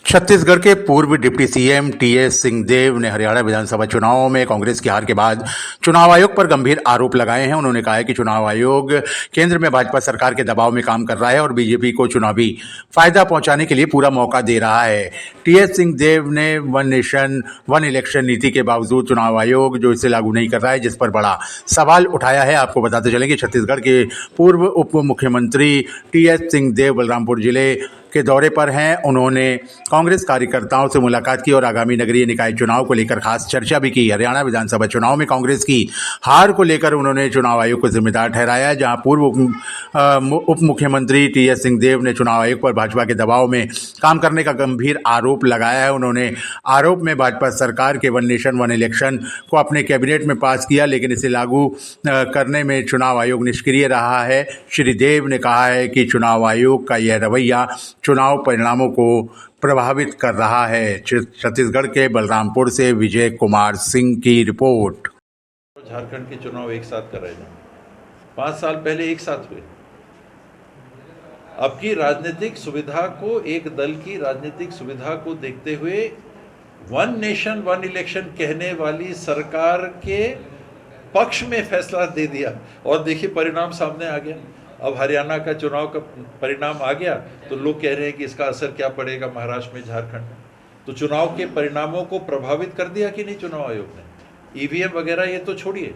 छत्तीसगढ़ के पूर्व deputy CM TS Singhdeo ने हरियाणा विधानसभा चुनावों में कांग्रेस की हार के बाद चुनाव आयोग पर गंभीर आरोप लगाए हैं। उन्होंने कहा है कि चुनाव आयोग केंद्र में भाजपा सरकार के दबाव में काम कर रहा है और बीजेपी को चुनावी फायदा पहुंचाने के लिए पूरा मौका दे रहा है। टीएस सिंहदेव ने वन नेशन वन इलेक्शन नीति के बावजूद चुनाव आयोग जो इसे लागू नहीं कर रहा है, जिस पर बड़ा सवाल उठाया है। आपको बताते चलें कि छत्तीसगढ़ के पूर्व उप मुख्यमंत्री टीएस सिंहदेव बलरामपुर जिले के दौरे पर हैं। उन्होंने कांग्रेस कार्यकर्ताओं से मुलाकात की और आगामी नगरीय निकाय चुनाव को लेकर खास चर्चा भी की। हरियाणा विधानसभा चुनाव में कांग्रेस की हार को लेकर उन्होंने चुनाव आयोग को जिम्मेदार ठहराया, जहां पूर्व उप मुख्यमंत्री टीएस सिंहदेव ने चुनाव आयोग पर भाजपा के दबाव में काम करने का गंभीर आरोप लगाया है। उन्होंने आरोप में भाजपा सरकार के वन नेशन वन इलेक्शन को अपने कैबिनेट में पास किया, लेकिन इसे लागू करने में चुनाव आयोग निष्क्रिय रहा है। श्री देव ने कहा है कि चुनाव आयोग का यह रवैया चुनाव परिणामों को प्रभावित कर रहा है। छत्तीसगढ़ के बलरामपुर से विजय कुमार सिंह की रिपोर्ट। झारखंड के चुनाव एक साथ कर रहे हैं, 5 साल पहले एक साथ हुए। अब की राजनीतिक सुविधा को, एक दल की राजनीतिक सुविधा को देखते हुए वन नेशन वन इलेक्शन कहने वाली सरकार के पक्ष में फैसला दे दिया और देखिए परिणाम सामने आ गया। अब हरियाणा का चुनाव का परिणाम आ गया तो लोग कह रहे हैं कि इसका असर क्या पड़ेगा महाराष्ट्र में, झारखंड में। तो चुनाव के परिणामों को प्रभावित कर दिया कि नहीं चुनाव आयोग ने? ईवीएम वगैरह ये तो छोड़िए,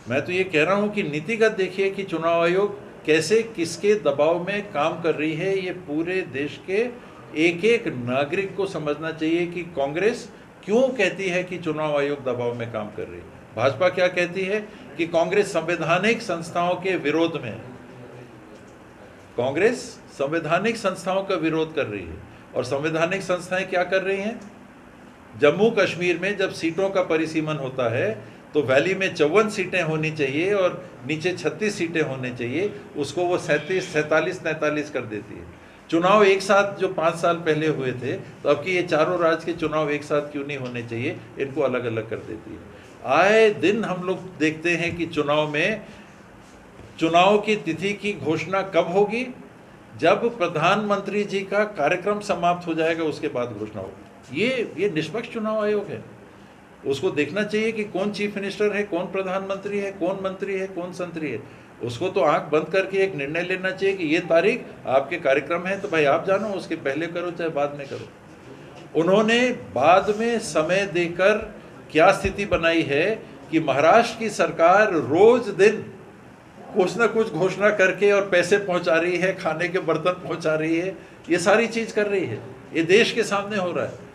मैं तो ये कह रहा हूँ कि नीतिगत देखिए कि चुनाव आयोग कैसे किसके दबाव में काम कर रही है। ये पूरे देश के एक एक नागरिक को समझना चाहिए कि कांग्रेस क्यों कहती है कि चुनाव आयोग दबाव में काम कर रही है। भाजपा क्या कहती है कि कांग्रेस संवैधानिक संस्थाओं के विरोध में है। कांग्रेस संवैधानिक संस्थाओं का विरोध कर रही है और संवैधानिक संस्थाएं क्या कर रही हैं? जम्मू कश्मीर में जब सीटों का परिसीमन होता है तो वैली में 54 सीटें होनी चाहिए और नीचे 36 सीटें होनी चाहिए, उसको वो 37, 47, 43 कर देती है। चुनाव एक साथ जो 5 साल पहले हुए थे, तो अब कि ये चारों राज्य के चुनाव एक साथ क्यों नहीं होने चाहिए, इनको अलग अलग कर देती है। आए दिन हम लोग देखते हैं कि चुनाव की तिथि की घोषणा कब होगी? जब प्रधानमंत्री जी का कार्यक्रम समाप्त हो जाएगा उसके बाद घोषणा होगी। ये निष्पक्ष चुनाव आयोग है, उसको देखना चाहिए कि कौन चीफ मिनिस्टर है, कौन प्रधानमंत्री है, कौन मंत्री है, कौन संतरी है। उसको तो आंख बंद करके एक निर्णय लेना चाहिए कि ये तारीख आपके कार्यक्रम है तो भाई आप जानो, उसके पहले करो चाहे बाद में करो। उन्होंने बाद में समय देकर क्या स्थिति बनाई है कि महाराष्ट्र की सरकार रोज दिन कुछ ना कुछ घोषणा करके और पैसे पहुंचा रही है, खाने के बर्तन पहुंचा रही है, ये सारी चीज कर रही है। ये देश के सामने हो रहा है।